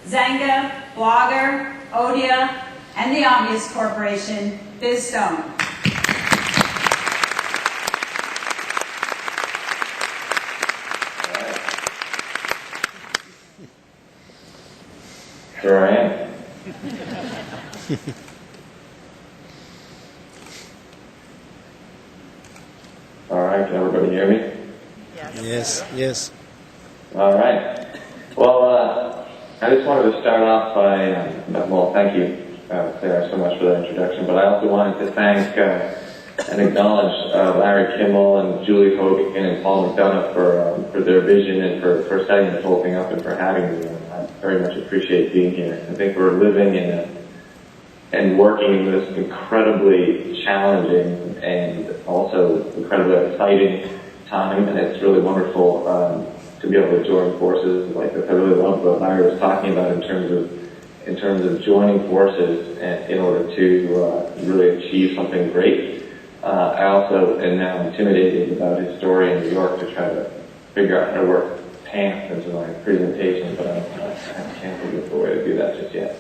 Zanga, blogger, Odia, and the Obvious Corporation, Biz Stone. Sure I am. All right, can everybody hear me? Yes. All right. Well, I just wanted to start off by, well, thank you, Sarah, so much for that introduction, but I also wanted to thank and acknowledge Larry Kimmel and Julie Hogan and Paul McDonough for their vision and for setting this whole thing up and for having me. I very much appreciate being here. I think we're living and working in this incredibly challenging and also incredibly exciting time, and it's really wonderful to be able to join forces like this. I really love what Larry was talking about in terms of joining forces in order to really achieve something great. I also am now intimidated about his story in New York to try to figure out how to work pants into my presentation, but I can't think of the way to do that just yet.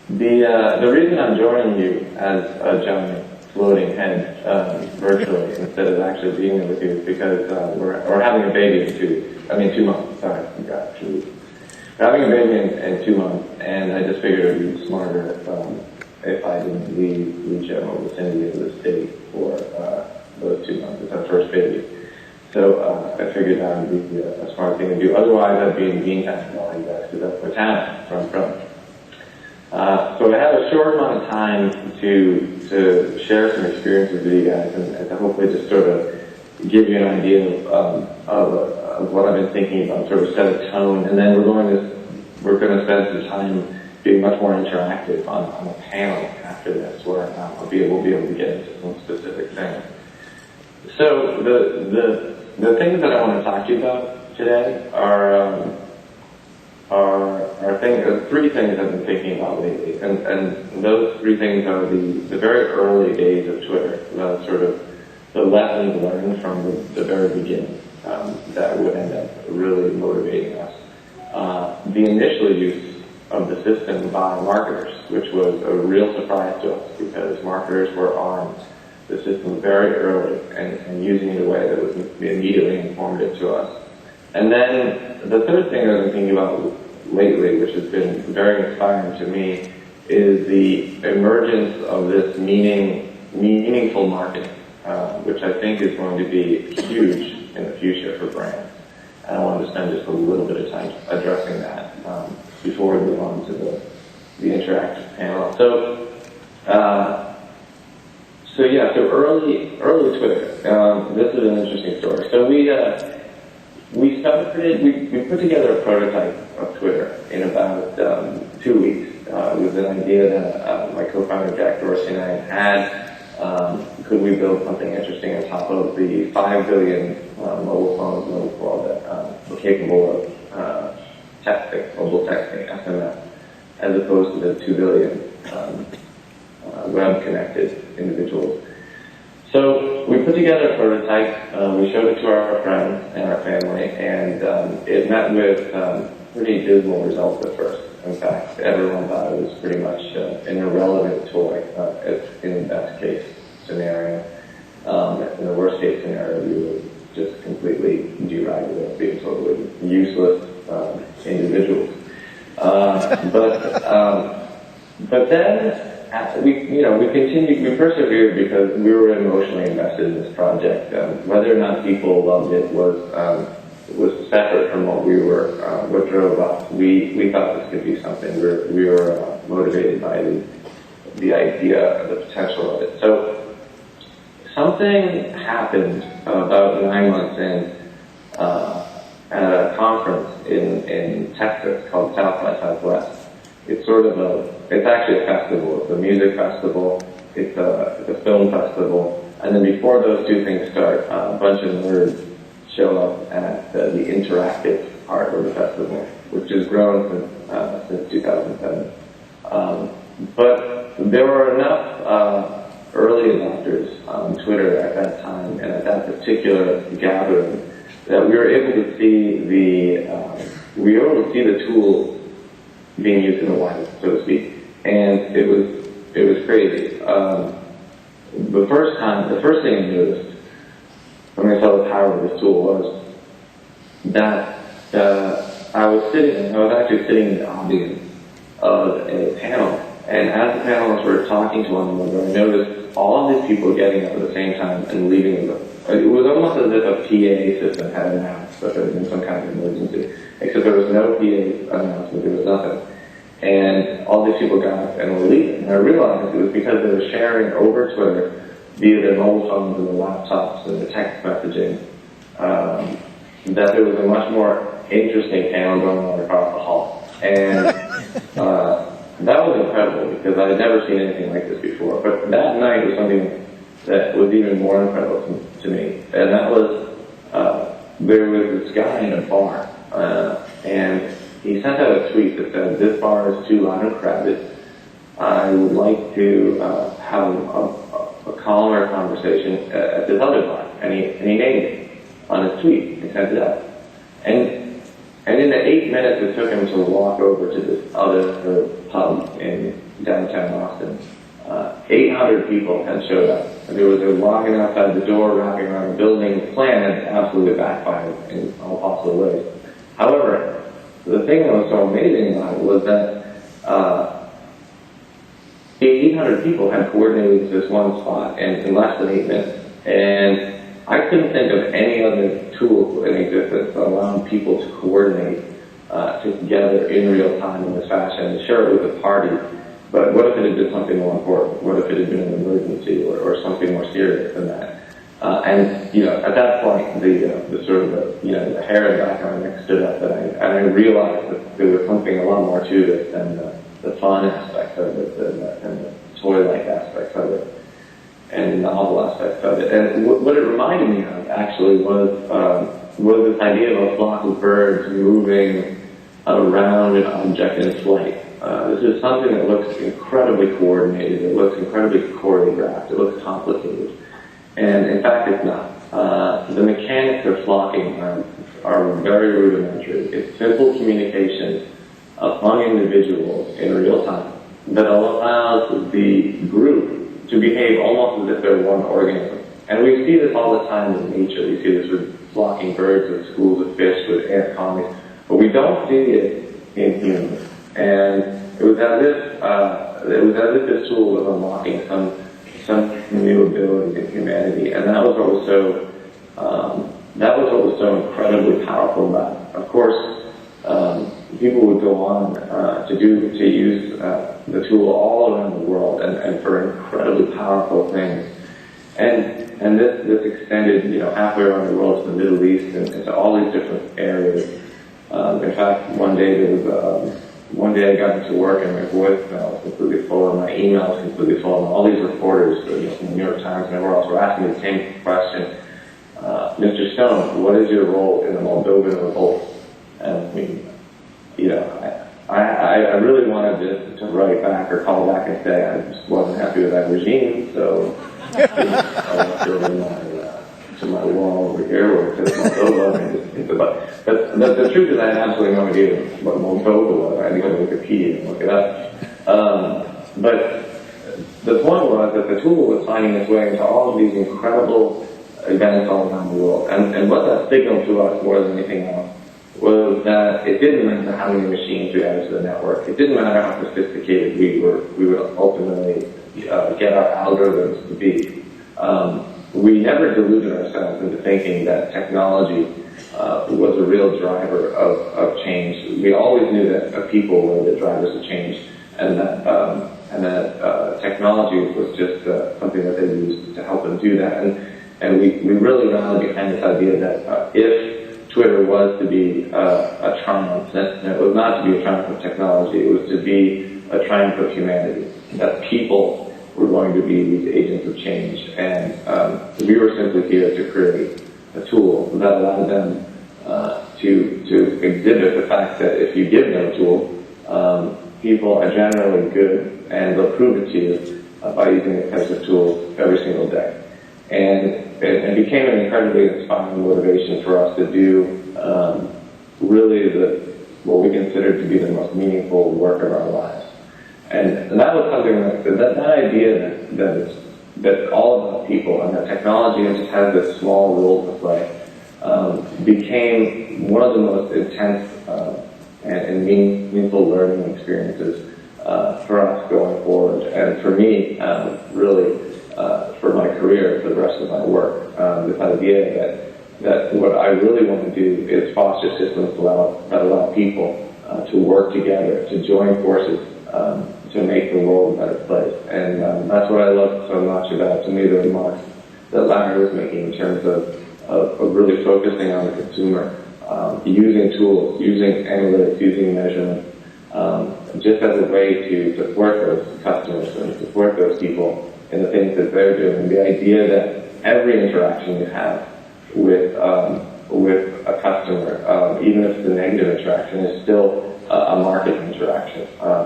The reason I'm joining you as a giant floating head virtually instead of actually being there with you is because we're having a baby in 2 months. Sorry, I forgot. We're having a baby in 2 months, and I just figured it would be smarter if I didn't leave the general vicinity of the state for those 2 months. It's our first baby. So I figured that would be a smart thing to do. Otherwise, I'd be in Beantown with all you guys, because that's where town where I'm from. So I have a short amount of time to share some experiences with you guys and to hopefully just sort of give you an idea of what I've been thinking about, sort of set a tone, and then we're going to spend some time being much more interactive on a panel after this, where we'll be able to get into some specific things. So the things that I want to talk to you about today are three things I've been thinking about lately, and those three things are the very early days of Twitter, sort of the lessons learned from the very beginning that would end up really motivating us. The initial use of the system by marketers, which was a real surprise to us because marketers were armed the system very early and using it in a way that was immediately informative to us. And then the third thing I've been thinking about lately, which has been very inspiring to me, is the emergence of this meaningful marketing, which I think is going to be huge in the future for brands. And I wanted to spend just a little bit of time addressing that before we move on to the interactive panel. So early Twitter. This is an interesting story. So we put together a prototype of Twitter in about 2 weeks. It was an idea that my co-founder Jack Dorsey and I had. Could we build something interesting on top of the 5 billion mobile phones in the world that were capable of mobile texting, SMS, as opposed to the 2 billion web-connected individuals. So we put together a prototype, we showed it to our friends and our family, and it met with pretty dismal results at first. In fact, everyone thought it was pretty much an irrelevant toy in the best case scenario. In the worst case scenario, we would just completely derided as being totally useless individuals. But then we persevered because we were emotionally invested in this project. Whether or not people loved it was separate from what drove us. We thought this could be something. We were motivated by the idea, the potential of it. So something happened about 9 months in at a conference in Texas called South by Southwest. It's actually a festival. It's a music festival. It's a film festival. And then before those two things start, a bunch of nerds show up at the interactive part of the festival, which has grown since 2007. But there were enough early adopters on Twitter at that time and at that particular gathering that we were able to see we were able to see the tool being used in the wild, so to speak, and it was crazy. The first thing I noticed when I saw the power of this tool was that I was actually sitting in the audience of a panel, and as the panelists were talking to one another, I noticed all of these people getting up at the same time and leaving the room. It was almost as if a PA system had announced that there was been some kind of emergency, except there was no PA announcement, there was nothing. And all these people got up and were leaving. And I realized it was because they were sharing over Twitter via their mobile phones and their laptops and the text messaging, that there was a much more interesting panel going on across the hall. And that was incredible because I had never seen anything like this before. But that night was something that was even more incredible to me. And that was, there was this guy in a bar, and he sent out a tweet that said, "This bar is too loud and crowded. I would like to have a calmer conversation at this other bar." And he named it on his tweet and sent it out. And in the 8 minutes it took him to walk over to this other pub in downtown Boston, 800 people had showed up. And they were walking outside the door, wrapping around the building. The plan had absolutely backfired in all possible ways. However, the thing that was so amazing about it was that 800 people had coordinated this one spot in less than 8 minutes. And I couldn't think of any other tool in existence that allowed people to coordinate together in real time in this fashion. Sure, it was a party, but what if it had been something more important? What if it had been an emergency or something more serious than that? And at that point, the sort of the hair in the back of my neck stood up, and I realized that there was something a lot more to this than the fun aspect of it and the toy-like aspects of it, and the novel aspects of it. And what it reminded me of actually was this idea of a flock of birds moving around an object in flight. This is something that looks incredibly coordinated, it looks incredibly choreographed, it looks complicated. And in fact, it's not. The mechanics of flocking are very rudimentary. It's simple communication among individuals in real time that allows the group to behave almost as if they're one organism. And we see this all the time in nature. We see this with flocking birds, with schools of fish, with ant colonies, but we don't see it in humans. And it was as if this tool was unlocking some new ability in humanity, and that was what was so incredibly powerful about it. Of course, people would go on to use the tool all around the world and for incredibly powerful things. And this extended, halfway around the world to the Middle East and to all these different areas. In fact, one day I got into work and my voicemail was completely full, and my email was completely full, and all these reporters from the New York Times and everywhere else were asking me the same question. Mr. Stone, what is your role in the Moldovan revolt? And I mean, I really wanted to write back or call back and say I just wasn't happy with that regime, so I went to my wall over here where it says Moldova. But the truth is I had absolutely no idea what Moldova was. I had to go to Wikipedia and look it up. But the point was that the tool was finding its way into all of these incredible events all around the world. And what that signaled to us more than anything else was that it didn't matter how many machines we added to the network. It didn't matter how sophisticated we would ultimately get our algorithms to be. We never deluded ourselves into thinking that technology was a real driver of change. We always knew that people were the drivers of change, and that technology was just something that they used to help them do that. And we really rallied behind this idea that if Twitter was to be a triumph, that it was not to be a triumph of technology, it was to be a triumph of humanity, that people were going to be these agents of change, and we were simply here to create a tool that allowed them to exhibit the fact that if you give them a tool, people are generally good, and they'll prove it to you by using the types of tools every single day. And it became an incredibly inspiring motivation for us to do really considered to be the most meaningful work of our lives. And that was something that idea that all of us people and that technology just has this small role to play became one of the most intense and meaningful learning experiences for us going forward, and for me, really, for my career, for the rest of my work. This idea that what I really want to do is foster systems that allow people to work together, to join forces, to make the world a better place. And that's what I love so much about, to me, the remarks that Larry was making in terms of really focusing on the consumer, using tools, using analytics, using measurement, just as a way to support those customers and support those people in the things that they're doing. The idea that every interaction you have with a customer, even if it's a negative interaction, is still a market interaction.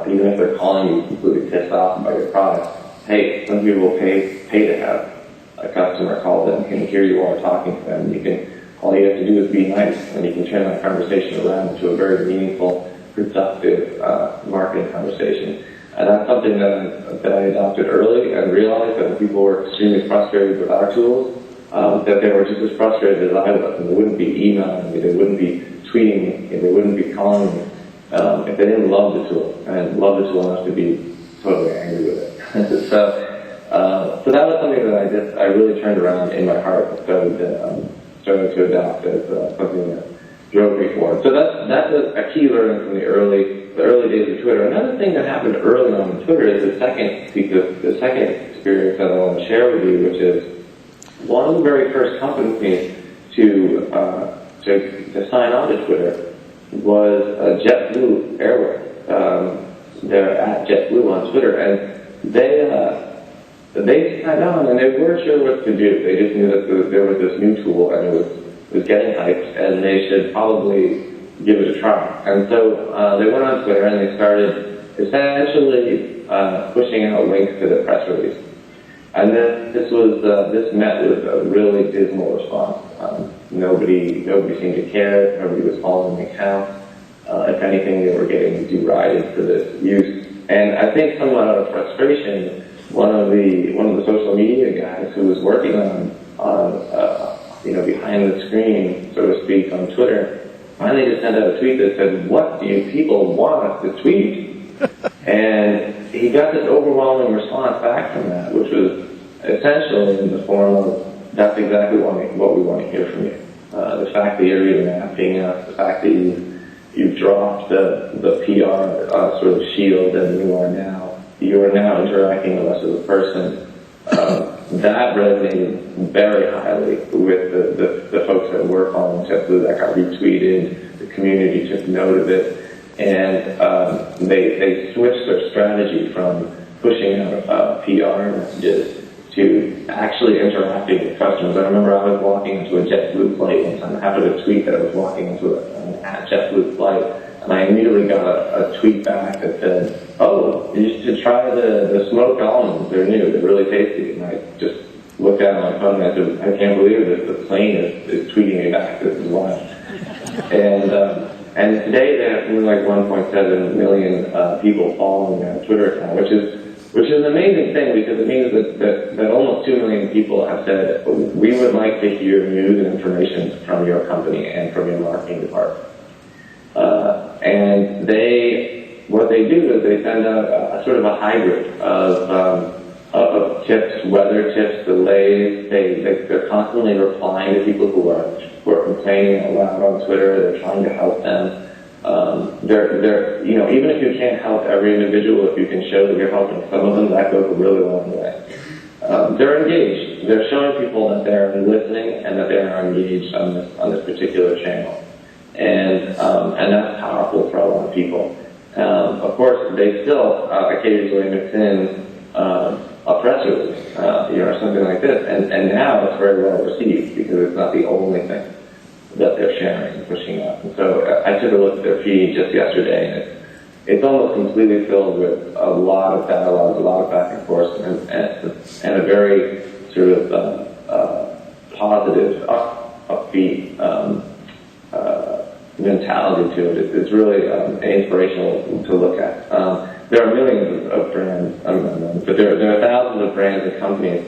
Even if they're calling you completely pissed off about your product, hey, some people will pay to have a customer call them, can hear you while talking to them. All you have to do is be nice, and you can turn that conversation around into a very meaningful, productive marketing conversation. And that's something that I adopted early and realized that when people were extremely frustrated with our tools, that they were just as frustrated as I was, and they wouldn't be emailing me, they wouldn't be tweeting me, they wouldn't be calling me if they didn't love the tool, and love the tool enough to be totally angry with it. So that was something that I really turned around in my heart and started to adopt as something that drove me forward. So that's a key learning from the early days of Twitter. Another thing that happened early on in Twitter is the second experience that I want to share with you, which is one of the very first companies to sign on to Twitter was JetBlue Airways. They're at JetBlue on Twitter, and they signed on, and they weren't sure what to do. They just knew that there was this new tool, and it was getting hyped, and they should probably give it a try. And so they went on Twitter, and they started essentially pushing out links to the press release. And then this met with a really dismal response. Nobody seemed to care. Nobody was following the account. If anything, they were getting derided for this use. And I think somewhat out of frustration, one of the social media guys who was working on behind the screen, so to speak, on Twitter, finally just sent out a tweet that said, "What do you people want us to tweet?" And he got this overwhelming response back from that, which was essentially in the form of, "That's exactly what we want to hear from you. The fact that you're even asking us, the fact that you've dropped the PR sort of shield, and you are now interacting with us as a person." That resonated very highly with the folks that were following JetBlue. That got retweeted. The community took note of it, and they switched their strategy from pushing out PR messages to actually interacting with customers. I remember I was walking into a JetBlue flight one time. I happened to tweet that I was walking into an at JetBlue flight, and I immediately got a tweet back that said, "Oh, you should try the smoked almonds. They're new. They're really tasty." And I just looked at my phone and I said, "I can't believe this. The plane is tweeting me back. This is wild." And today they have something like 1.7 million people following their Twitter account, which is an amazing thing, because it means that almost 2 million people have said, "We would like to hear news and information from your company and from your marketing department." And what they do is they send out a sort of a hybrid of tips, weather tips, delays. They're constantly replying to people who are complaining out loud on Twitter. They're trying to help them. Even if you can't help every individual, if you can show that you're helping some of them, that goes a really long way. They're engaged. They're showing people that they're listening and that they are engaged on this particular channel, and that's powerful for a lot of people. Of course, they still occasionally mix in a press release, or something like this, and now it's very well received because it's not the only thing that they're sharing and pushing out. And so I took a look at their feed just yesterday, and it's almost completely filled with a lot of dialogue, a lot of back and forth, and a very sort of positive, upbeat mentality to it. It's really inspirational to look at. There are millions of brands, but there are thousands of brands and companies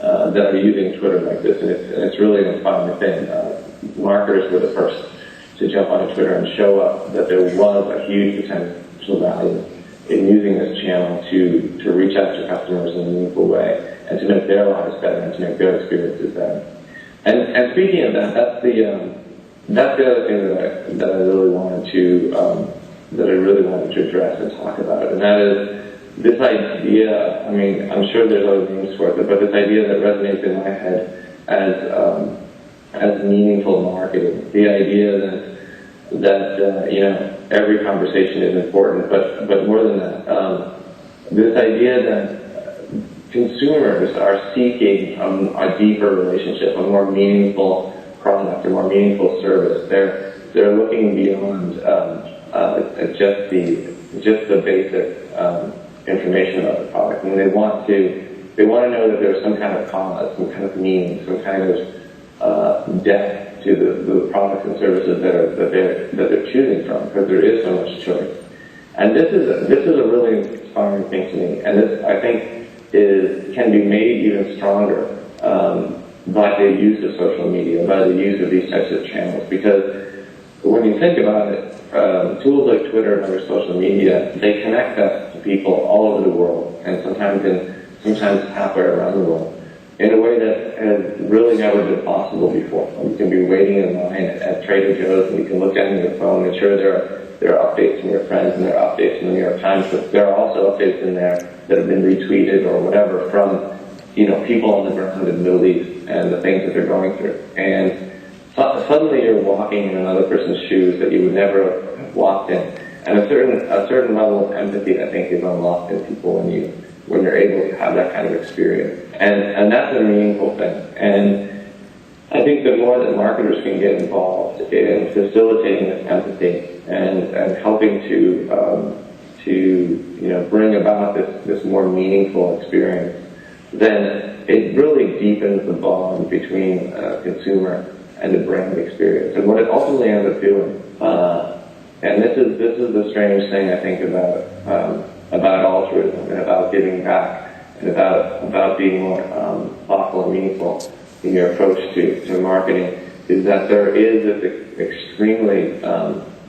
that are using Twitter like this, and it's really an inspiring thing. Marketers were the first to jump on Twitter and show up that there was a huge potential value in using this channel to reach out to customers in a meaningful way and to make their lives better and to make their experiences better. And speaking of that, that's the other thing that I really wanted to address and talk about, and that is this idea. I mean, I'm sure there's other names for it, but this idea that resonates in my head as meaningful marketing. The idea that every conversation is important, but more than that, this idea that consumers are seeking a deeper relationship, a more meaningful product, a more meaningful service. They're looking beyond just the basic information about the product, and they want to know that there's some kind of cause, some kind of meaning, some kind of depth to the products and services that they're choosing from, because there is so much choice. And this is a really inspiring thing to me, and this, I think, can be made even stronger by the use of social media, by the use of these types of channels. Because when you think about it, tools like Twitter and other social media, they connect us to people all over the world, and sometimes halfway around the world, in a way that has really never been possible before. You can be waiting in line at Trader Joe's, and you can look down your phone, and sure, there are updates from your friends, and there are updates from the New York Times, but there are also updates in there that have been retweeted or whatever from people on the ground in the Middle East and the things that they're going through. And suddenly you're walking in another person's shoes that you would never have walked in. And a certain level of empathy, I think, is unlocked in people when you're able to have that kind of experience. And that's a meaningful thing. And I think the more that marketers can get involved in facilitating this empathy and helping to bring about this more meaningful experience, then it really deepens the bond between consumer and the brand experience. And what it ultimately ends up doing, and this is the strange thing I think about altruism and about giving back and about being more thoughtful and meaningful in your approach to marketing, is that there is this extremely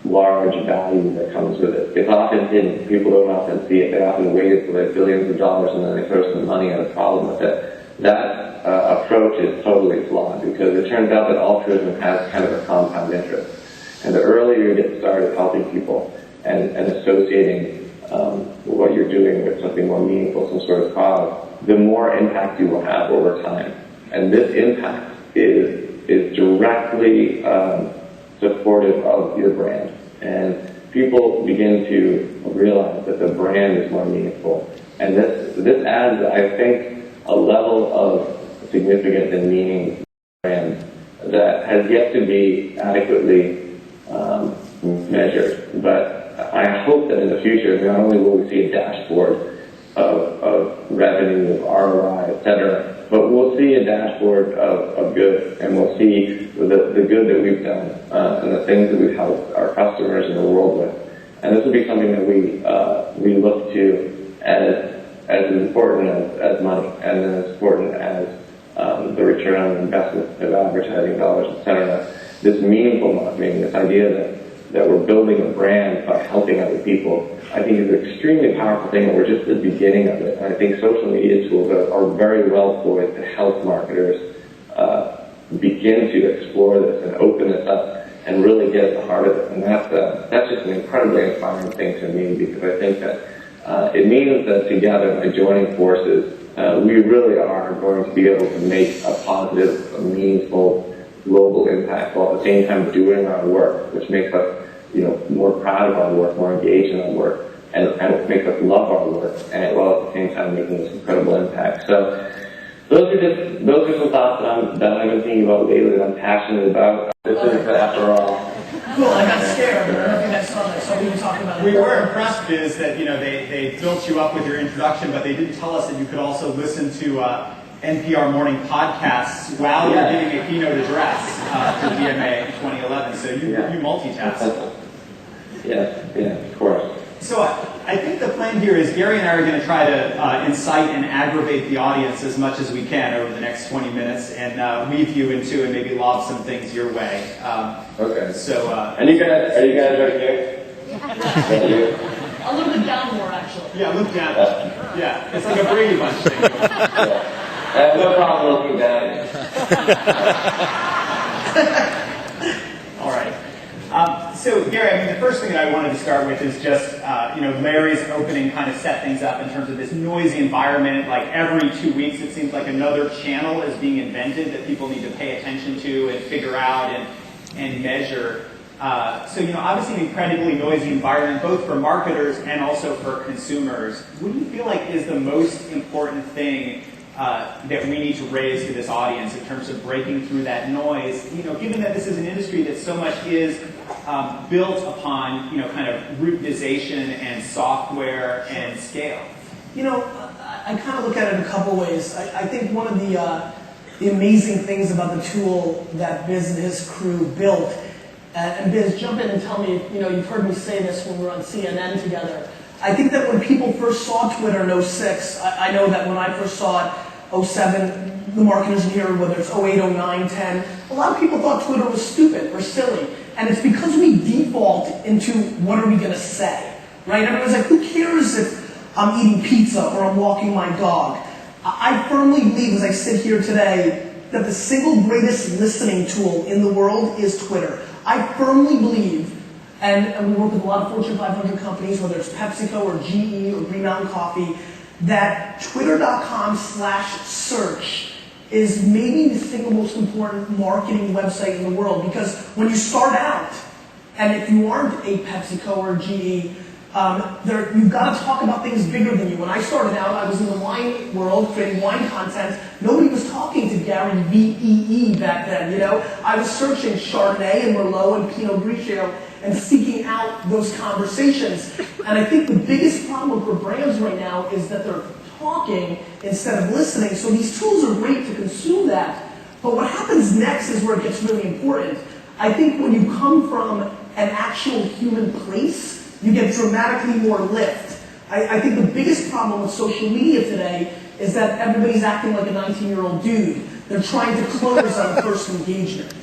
large value that comes with it. It's often hidden. People don't often see it. They often wait it for like billions of dollars and then they throw some money at a problem with it. That approach is totally flawed, because it turns out that altruism has kind of a compound interest. And the earlier you get started helping people and associating what you're doing with something more meaningful, some sort of cause, the more impact you will have over time. And this impact is directly supportive of your brand. And people begin to realize that the brand is more meaningful. And this adds, I think, a level of significance and meaning to the brand that has yet to be adequately measured. But I hope that in the future, not only will we see a dashboard of revenue, of ROI, etc., but we'll see a dashboard of good, and we'll see the good that we've done and the things that we've helped our customers in the world with. And this will be something that we look to as important as money, and as important as the return on investment of advertising dollars, etc. This meaningful marketing, this idea that we're building a brand by helping other people, I think is an extremely powerful thing, and we're just at the beginning of it. And I think social media tools are very well poised to help marketers begin to explore this and open this up and really get at the heart of it. And that's just an incredibly inspiring thing to me, because I think that it means that together, by joining forces, we really are going to be able to make a positive, a meaningful, global impact, while at the same time doing our work, which makes us more proud of our work, more engaged in our work, and makes us love our work, and while at the same time making this incredible impact. So those are some thoughts that I've been thinking about lately, that I'm passionate about. This is, after all. Cool, I got scared. I don't think I saw that. So we were talking about. We were impressed, Biz, that they built you up with your introduction, but they didn't tell us that you could also listen to NPR morning podcasts while you're giving a keynote address. for DMA in 2011. So you multitask. Yeah, of course. So I think the plan here is Gary and I are going to try to incite and aggravate the audience as much as we can over the next 20 minutes and weave you into and maybe lob some things your way. Okay. So, are you guys okay? Yeah. A little bit down more, actually. Yeah, look down. Yeah, it's like a Brady Bunch thing. I have no problem looking down. All right. So, Gary, I mean, the first thing that I wanted to start with is just, Larry's opening kind of set things up in terms of this noisy environment. Like every 2 weeks, it seems like another channel is being invented that people need to pay attention to and figure out and measure. So, obviously an incredibly noisy environment, both for marketers and also for consumers. What do you feel like is the most important thing that we need to raise to this audience in terms of breaking through that noise, given that this is an industry that so much is built upon, kind of routinization and software and scale? I kind of look at it a couple ways. I think one of the amazing things about the tool that Biz and his crew built, and Biz, jump in and tell me, you've heard me say this when we were on CNN together. I think that when people first saw Twitter in 06, I know that when I first saw it, 07, the marketers in here, whether it's 08, 09, 10, a lot of people thought Twitter was stupid or silly. And it's because we default into what are we going to say, right? Everyone's like, who cares if I'm eating pizza or I'm walking my dog? I firmly believe, as I sit here today, that the single greatest listening tool in the world is Twitter. I firmly believe, and we work with a lot of Fortune 500 companies, whether it's PepsiCo or GE or Green Mountain Coffee, that twitter.com/search is maybe the single most important marketing website in the world. Because when you start out, and if you aren't a PepsiCo or GE, you've got to talk about things bigger than you. When I started out, I was in the wine world, creating wine content. Nobody was talking to Gary VEE back then, I was searching Chardonnay and Merlot and Pinot Grigio and seeking out those conversations. And I think the biggest problem for brands right now is that they're talking instead of listening. So these tools are great to consume that. But what happens next is where it gets really important. I think when you come from an actual human place, you get dramatically more lift. I think the biggest problem with social media today is that everybody's acting like a 19-year-old dude. They're trying to close on the first engagement.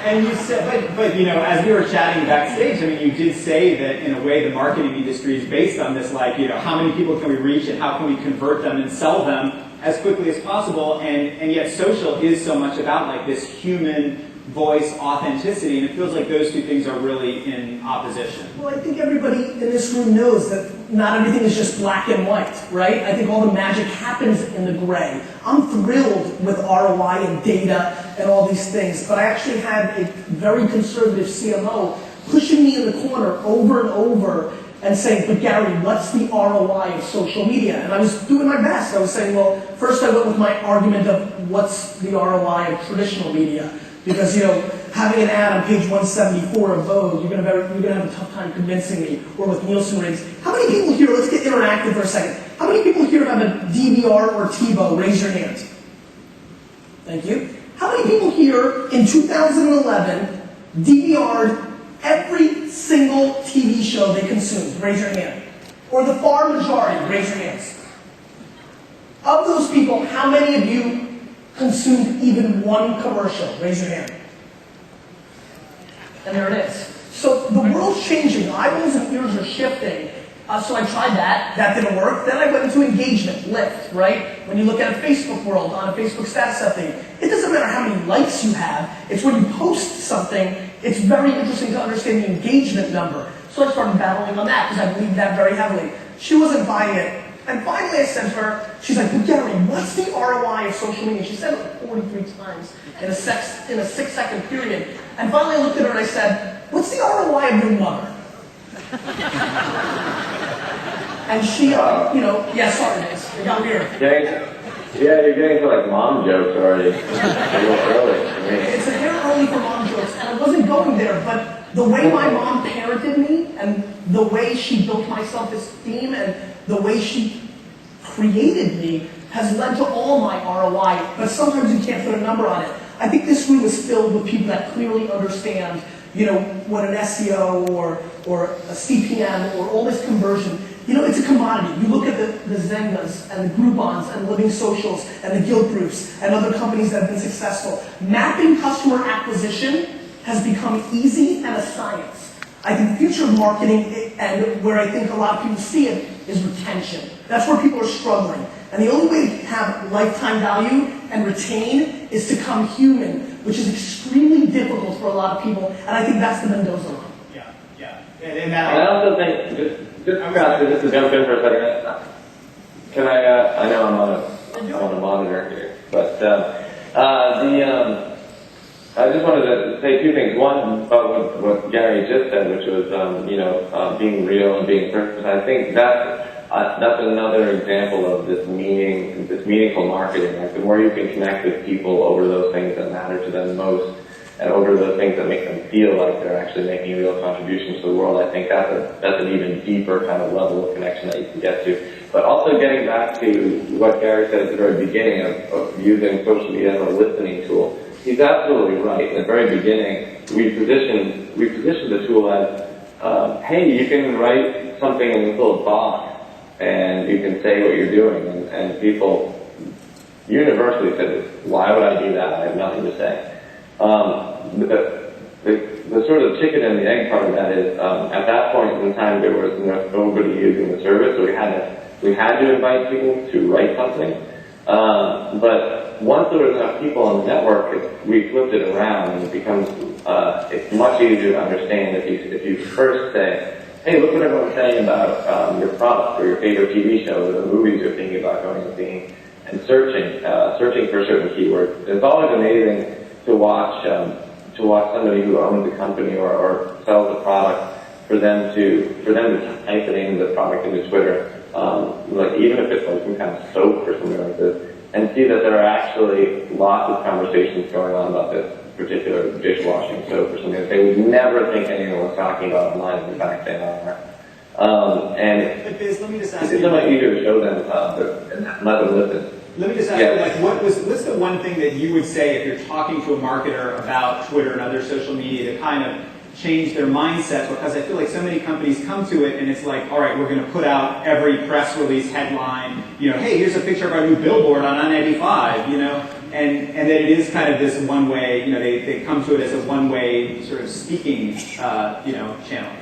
And you said, but as we were chatting backstage, I mean, you did say that in a way the marketing industry is based on this, like, how many people can we reach and how can we convert them and sell them as quickly as possible, and yet social is so much about like this human voice authenticity, and it feels like those two things are really in opposition. Well, I think everybody in this room knows that not everything is just black and white, right? I think all the magic happens in the gray. I'm thrilled with ROI and data and all these things, but I actually had a very conservative CMO pushing me in the corner over and over and saying, but Gary, what's the ROI of social media? And I was doing my best. I was saying, well, first I went with my argument of what's the ROI of traditional media? Because, having an ad on page 174 of Vogue, you're gonna have a tough time convincing me, or with Nielsen ratings. How many people here, let's get interactive for a second. How many people here have a DVR or TiVo? Raise your hand. Thank you. How many people here in 2011 DVR'd every single TV show they consumed? Raise your hand. Or the far majority? Raise your hands. Of those people, how many of you consumed even one commercial? Raise your hand. And there it is. So the world's changing. Eyeballs and ears are shifting. So I tried that. That didn't work. Then I went into engagement, lift, right? When you look at a Facebook world, on a Facebook status update, it doesn't matter how many likes you have. It's when you post something, it's very interesting to understand the engagement number. So I started battling on that because I believe that very heavily. She wasn't buying it. And finally I said to her, she's like, well, Gary, what's the ROI of social media? She said it like 43 times in a 6-second period. And finally I looked at her and I said, what's the ROI of your mother? And she, sorry, Liz, it got weird. You're getting to like mom jokes already. A little early for me. It's a hair early for mom jokes, and I wasn't going there, but the way my mom parented me, and the way she built my self-esteem, and the way she created me has led to all my ROI, but sometimes you can't put a number on it. I think this room is filled with people that clearly understand, what an SEO or a CPM or all this conversion, it's a commodity. You look at the Zyngas and the Groupons and Living Socials and the Guild Groups and other companies that have been successful. Mapping customer acquisition has become easy and a science. I think the future of marketing, and where I think a lot of people see it, is retention. That's where people are struggling. And the only way to have lifetime value and retain is to come human, which is extremely difficult for a lot of people, and I think that's the Mendoza line. Yeah. And I also think, just to jump in for a second, can I know I'm on a monitor here, but I just wanted to say two things. One, about what Gary just said, which was, being real and being personal. I think that's another example of this meaningful marketing. Like, the more you can connect with people over those things that matter to them most, and over those things that make them feel like they're actually making a real contribution to the world, I think that's an even deeper kind of level of connection that you can get to. But also getting back to what Gary said at the very beginning of using social media as a listening tool, he's absolutely right. At the very beginning, we positioned the tool as, hey, you can write something in this little box, and you can say what you're doing, and people universally said, why would I do that? I have nothing to say. The sort of chicken and the egg part of that is, at that point in time, there was nobody using the service, so we had to invite people to write something. But once there was enough people on the network, we flipped it around, and it becomes it's much easier to understand if you first say, hey, look what everyone's saying about your product or your favorite TV show or the movies you're thinking about going and seeing, and searching for certain keywords. It's always amazing to watch somebody who owns a company or sells a product for them to type the name of the product into Twitter, like even if it's like some kind of soap or something like this, and see that there are actually lots of conversations going on about this particular dishwashing soap or something that they would never think anyone was talking about online. In fact, they are. But Biz, let me just ask you. It's so much easier to show them and let them listen. Let me just ask you, what's the one thing that you would say if you're talking to a marketer about Twitter and other social media to kind of change their mindset? Because I feel like so many companies come to it and it's like, all right, we're going to put out every press release headline, hey, here's a picture of our new billboard on I-95, and that it is kind of this one way, they come to it as a one-way sort of speaking, channel.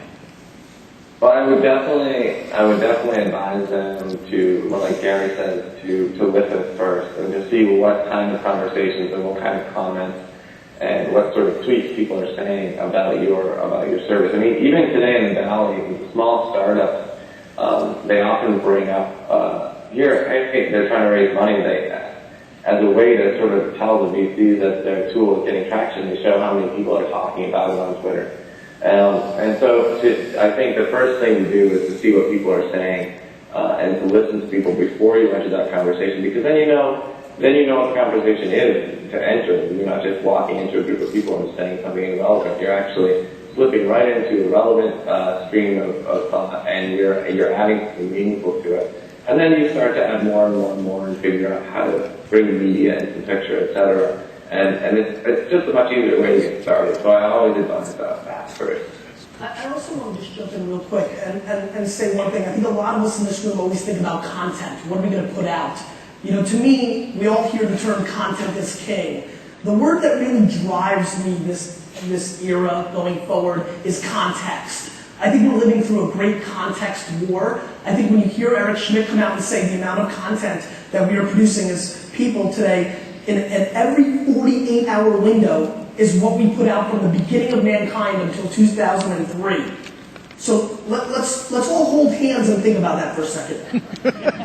Well, I would definitely advise them to, like Gary says, to listen first and to see what kind of conversations and what kind of comments and what sort of tweets people are saying about your service. I mean, even today in the Valley, with small startups, they often bring up hey, they're trying to raise money. As a way to sort of tell the VCs that their tool is getting traction, they show how many people are talking about it on Twitter. And so I think the first thing to do is to see what people are saying and to listen to people before you enter that conversation, because then you know what the conversation is to enter. You're not just walking into a group of people and saying something irrelevant. You're actually slipping right into a relevant stream of thought, and you're adding something meaningful to it. And then you start to add more and more and more and figure out how to bring media into the picture, etc. And it's just a much easier way to get started. So I always advise that first. I also want to just jump in real quick and say one thing. I think a lot of us in this room always think about content. What are we going to put out? To me, we all hear the term content is king. The word that really drives me this era going forward is context. I think we're living through a great context war. I think when you hear Eric Schmidt come out and say the amount of content that we are producing as people today, in every 48-hour window is what we put out from the beginning of mankind until 2003. So let's all hold hands and think about that for a second.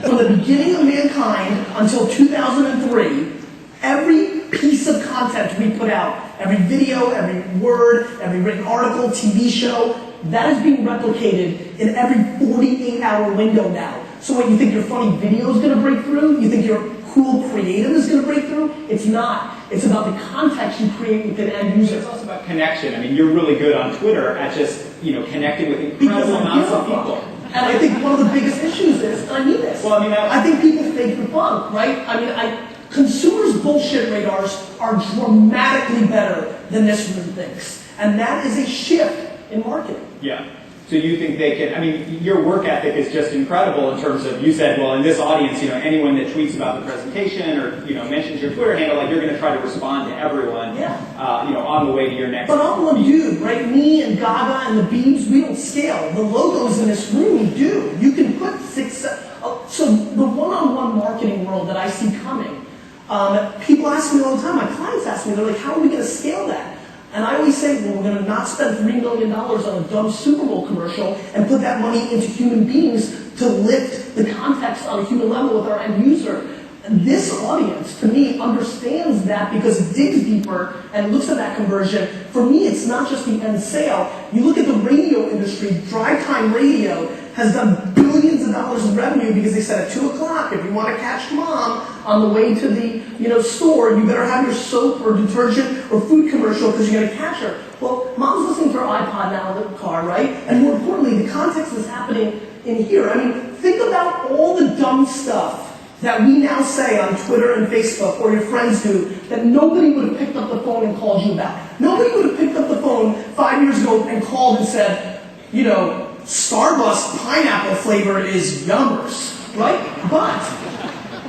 From the beginning of mankind until 2003, every piece of content we put out, every video, every word, every written article, TV show, that is being replicated in every 48-hour window now. So what, you think your funny video is going to break through? You think your cool creative is going to break through? It's not. It's about the context you create with an end user. It's also about connection. I mean, you're really good on Twitter at just, connecting with incredible amounts of people. And I think one of the biggest issues is, and I mean this, Well, I mean, I think people fake the funk, right? I mean, consumers' bullshit radars are dramatically better than this room thinks. And that is a shift in marketing. Yeah. So you think they can, I mean, your work ethic is just incredible in terms of, you said, well, in this audience, anyone that tweets about the presentation or, mentions your Twitter handle, like you're going to try to respond to everyone, on the way to your next. But I'm one dude, right? Me and Gaga and the Beebs, we don't scale. The logos in this room do. You can put so the one-on-one marketing world that I see coming, people ask me all the time, my clients ask me, they're like, how are we going to scale that? And I always say, well, we're going to not spend $3 million on a dumb Super Bowl commercial and put that money into human beings to lift the context on a human level with our end user. And this audience, to me, understands that because it digs deeper and looks at that conversion. For me, it's not just the end sale. You look at the radio industry, drive time radio has done billions of dollars in revenue because they said at 2 o'clock, if you want to catch mom on the way to the store, you better have your soap or detergent or food commercial because you're going to catch her. Well, mom's listening to her iPod now in the car, right? And more importantly, the context is happening in here. I mean, think about all the dumb stuff that we now say on Twitter and Facebook, or your friends do, that nobody would have picked up the phone and called you about. Nobody would have picked up the phone 5 years ago and called and said, Starbucks pineapple flavor is yummers, right?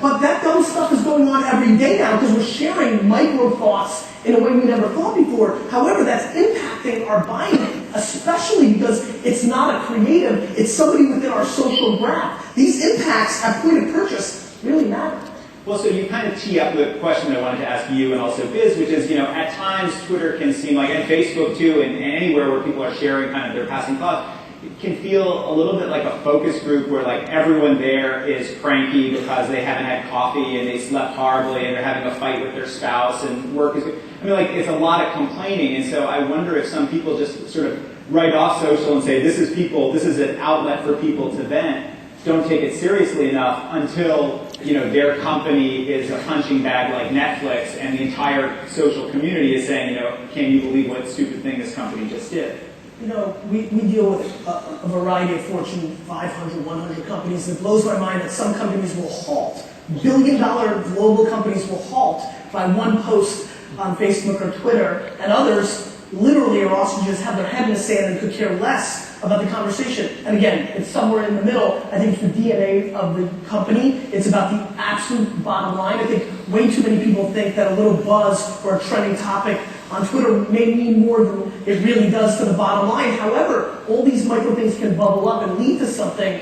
But that dumb stuff is going on every day now because we're sharing micro thoughts in a way we never thought before. However, that's impacting our buying, especially because it's not a creative, it's somebody within our social graph. These impacts at point of purchase really matter. Well, so you kind of tee up the question I wanted to ask you and also Biz, which is, at times Twitter can seem like, and Facebook too, and anywhere where people are sharing kind of their passing thoughts, it can feel a little bit like a focus group where like everyone there is cranky because they haven't had coffee and they slept horribly and they're having a fight with their spouse and work is, it's a lot of complaining. And so I wonder if some people just sort of write off social and say, this is an outlet for people to vent. Don't take it seriously enough until, their company is a punching bag like Netflix and the entire social community is saying, can you believe what stupid thing this company just did? We deal with a variety of Fortune 500, 100 companies. It blows my mind that some companies will halt. Billion-dollar global companies will halt by one post on Facebook or Twitter, and others literally are ostriches, have their head in the sand and could care less about the conversation. And again, it's somewhere in the middle. I think it's the DNA of the company. It's about the absolute bottom line. I think way too many people think that a little buzz or a trending topic on Twitter may mean more than it really does to the bottom line. However, all these micro things can bubble up and lead to something.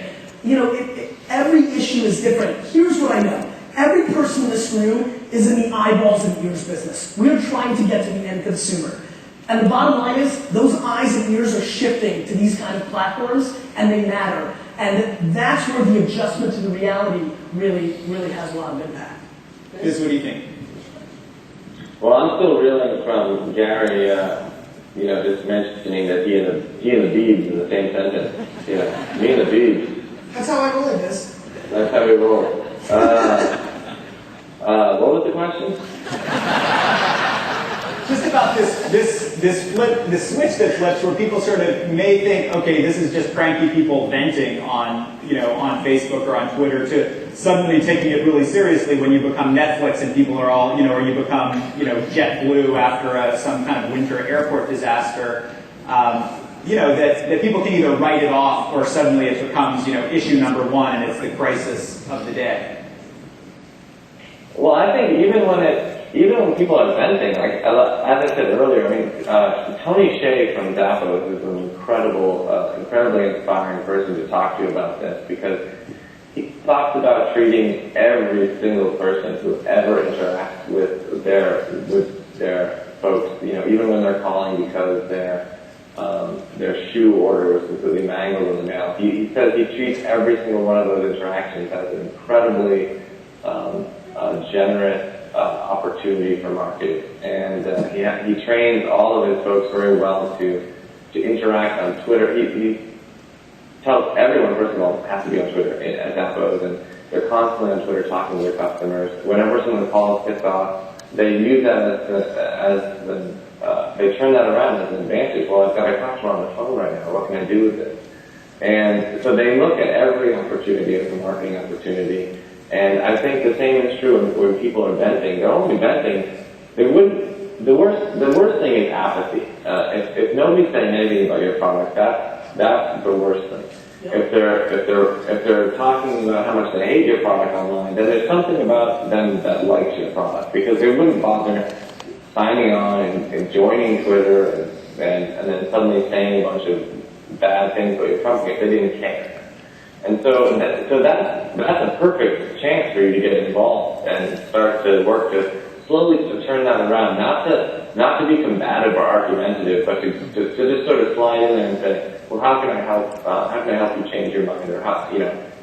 Every issue is different. Here's what I know. Every person in this room is in the eyeballs and ears business. We're trying to get to the end consumer. And the bottom line is, those eyes and ears are shifting to these kind of platforms, and they matter. And that's where the adjustment to the reality really, really has a lot of impact. Biz, what do you think? Well, I'm still reeling from Gary, just mentioning that he and the Beebs in the same sentence. Me and the Beebs. That's how I roll this. That's how we roll. What was the question? Just about this switch that flips where people sort of may think, okay, this is just cranky people venting on Facebook or on Twitter, to suddenly taking it really seriously when you become Netflix and people are all, or you become, JetBlue after some kind of winter airport disaster. That people can either write it off or suddenly it becomes, issue number one and it's the crisis of the day. Well, I think even when people are venting, like as I said earlier, Tony Hsieh from Zappos is an incredibly inspiring person to talk to about this, because he talks about treating every single person who ever interacts with their folks, even when they're calling because their shoe order was completely mangled in the mail. He says he treats every single one of those interactions as an incredibly generous opportunity for marketing, and he trains all of his folks very well to interact on Twitter. He tells everyone, first of all, has to be on Twitter at Zappos, and they're constantly on Twitter talking to their customers. Whenever someone calls pissed off, they use that they turn that around as an advantage. Well, I've got a customer on the phone right now. What can I do with this? And so they look at every opportunity as a marketing opportunity. And I think the same is true when people are venting. They're only venting. They wouldn't. The worst thing is apathy. If nobody's saying anything about your product, that's the worst thing. If they're talking about how much they hate your product online, then there's something about them that likes your product, because they wouldn't bother signing on and joining Twitter and then suddenly saying a bunch of bad things about your company if they didn't care. And so that's a perfect chance for you to get involved and start to work to slowly to turn that around, not to be combative or argumentative, but to just sort of slide in there and say, well, how can I help? How can I help you change your mind? Or how, is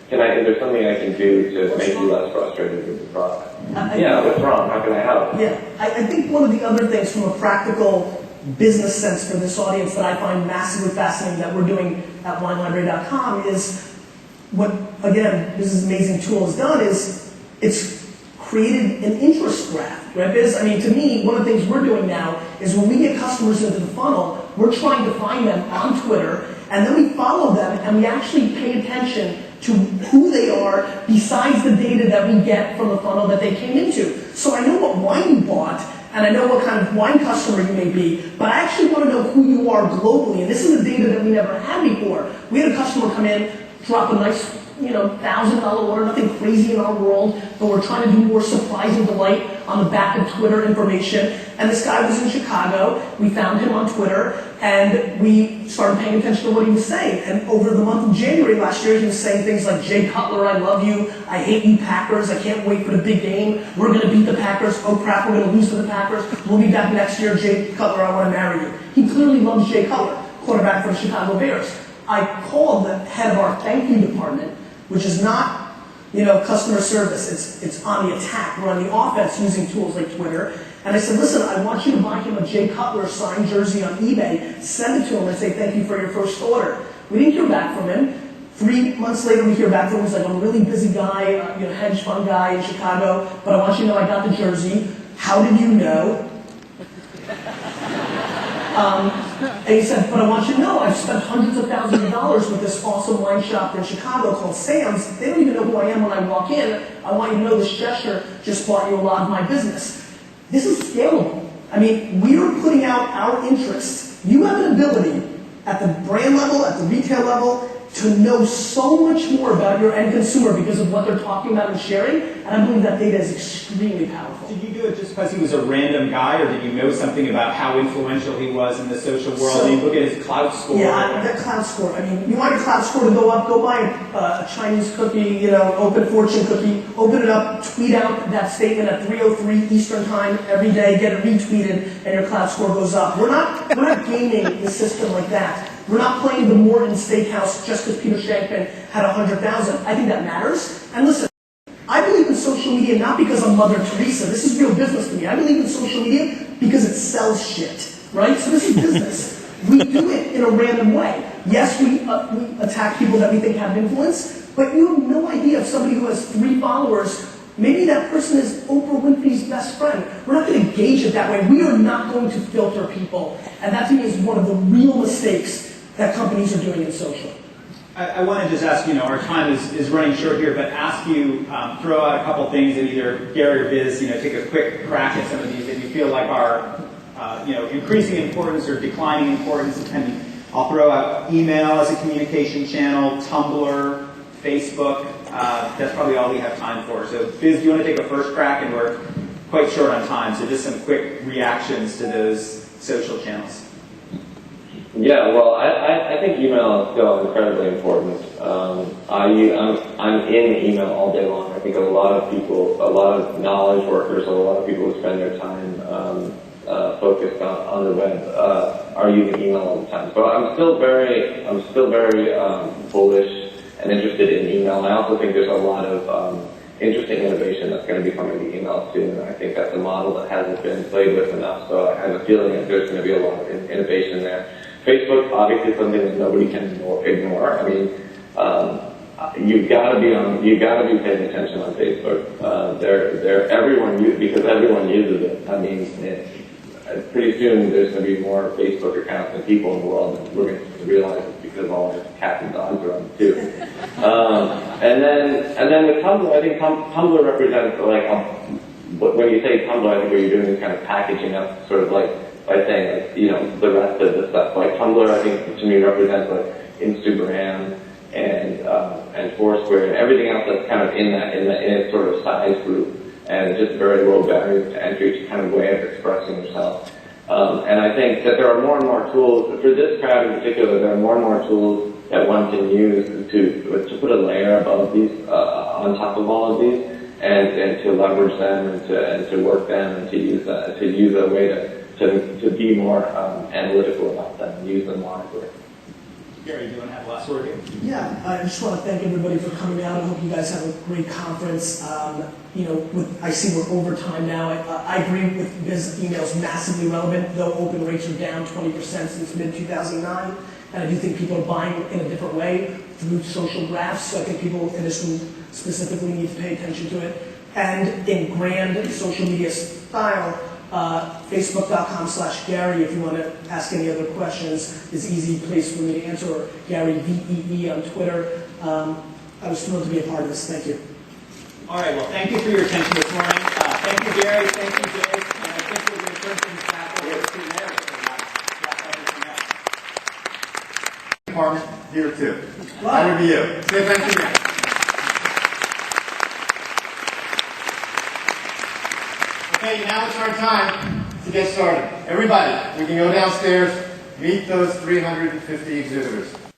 there something I can do to make you less frustrated with the product? What's wrong? How can I help? Yeah, I think one of the other things from a practical business sense for this audience that I find massively fascinating that we're doing at WineLibrary.com is what, again, this amazing tool has done is it's created an interest graph, right, Biz? I mean, to me, one of the things we're doing now is when we get customers into the funnel, we're trying to find them on Twitter, and then we follow them, and we actually pay attention to who they are besides the data that we get from the funnel that they came into. So I know what wine you bought, and I know what kind of wine customer you may be, but I actually want to know who you are globally, and this is the data that we never had before. We had a customer come in, drop a nice, $1,000 order, nothing crazy in our world, but we're trying to do more surprise and delight on the back of Twitter information. And this guy was in Chicago. We found him on Twitter, and we started paying attention to what he was saying. And over the month of January last year, he was saying things like, Jay Cutler, I love you. I hate you Packers. I can't wait for the big game. We're going to beat the Packers. Oh crap, we're going to lose to the Packers. We'll be back next year. Jay Cutler, I want to marry you. He clearly loves Jay Cutler, quarterback for the Chicago Bears. I called the head of our thank you department, which is not, customer service. It's on the attack. We're on the offense using tools like Twitter. And I said, listen, I want you to buy him a Jay Cutler signed jersey on eBay, send it to him and say thank you for your first order. We didn't hear back from him. 3 months later, we hear back from him. He's like, I'm a really busy guy, hedge fund guy in Chicago, but I want you to know I got the jersey. How did you know? And he said, but I want you to know, I've spent hundreds of thousands of dollars with this awesome wine shop in Chicago called Sam's. They don't even know who I am when I walk in. I want you to know this gesture just bought you a lot of my business. This is scalable. I mean, we are putting out our interests. You have an ability at the brand level, at the retail level, to know so much more about your end consumer because of what they're talking about and sharing, and I believe that data is extremely powerful. Did you do it just because he was a random guy, or did you know something about how influential he was in the social world? So, you look at his clout score. Yeah, that clout score. I mean, you want your clout score to go up, go buy a Chinese cookie, open fortune cookie, open it up, tweet out that statement at 3:03 Eastern time every day, get it retweeted, and your clout score goes up. We're not gaming the system like that. We're not playing the Morton Steakhouse just because Peter Shankman had 100,000. I think that matters. And listen, I believe in social media not because I'm Mother Teresa. This is real business to me. I believe in social media because it sells shit, right? So this is business. We do it in a random way. Yes, we attack people that we think have influence, but you have no idea if somebody who has 3 followers, maybe that person is Oprah Winfrey's best friend. We're not going to gauge it that way. We are not going to filter people. And that to me is one of the real mistakes that companies are doing in social. I want to just ask, our time is running short here, but ask you, throw out a couple things that either Gary or Biz, take a quick crack at some of these that you feel like are, increasing importance or declining importance. And I'll throw out email as a communication channel, Tumblr, Facebook. That's probably all we have time for. So Biz, do you want to take a first crack? And we're quite short on time, so just some quick reactions to those social channels. Yeah, well, I think email is still incredibly important. I'm in email all day long. I think a lot of knowledge workers, a lot of people who spend their time focused on the web are using email all the time. So I'm still very bullish and interested in email. I also think there's a lot of interesting innovation that's going to be coming to email soon. I think that's a model that hasn't been played with enough. So I have a feeling that there's going to be a lot of innovation there. Facebook, obviously, something that nobody can ignore. I mean, you've got to be paying attention on Facebook. Because everyone uses it. I mean, pretty soon there's going to be more Facebook accounts than people in the world, and we're going to realize it's because all the cats and dogs are on it too. And then with Tumblr, I think Tumblr represents like when you say Tumblr, I think what you're doing is kind of packaging up sort of like by saying like, you know, the rest of the stuff. Like Tumblr, I think to me represents like Instagram and Foursquare and everything else that's kind of in its sort of size group, and just very low barrier to entry to kind of way of expressing yourself. And I think that there are more and more tools, for this crowd in particular, there are more and more tools that one can use to put a layer above these, on top of all of these, and to leverage them and to work them and to use a way to be more analytical about them and use them wisely. Gary, do you want to have the last word here? Yeah, I just want to thank everybody for coming out. I hope you guys have a great conference. You know, I see we're over time now. I agree with Biz emails massively relevant, though open rates are down 20% since mid-2009. And I do think people are buying in a different way through social graphs. So I think people in this room specifically need to pay attention to it. And in grand social media style, Facebook.com/Gary, if you want to ask any other questions, is an easy place for me to answer, or Gary VEE on Twitter. I was thrilled to be a part of this. Thank you. All right, well, thank you for your attention this morning. Thank you, Gary. Thank you, Jay. And I think we're going to turn things back over to Mary for that. Department here too. Wow. Over to you. Say thank you. Okay, now it's our time to get started. Everybody, we can go downstairs, meet those 350 exhibitors.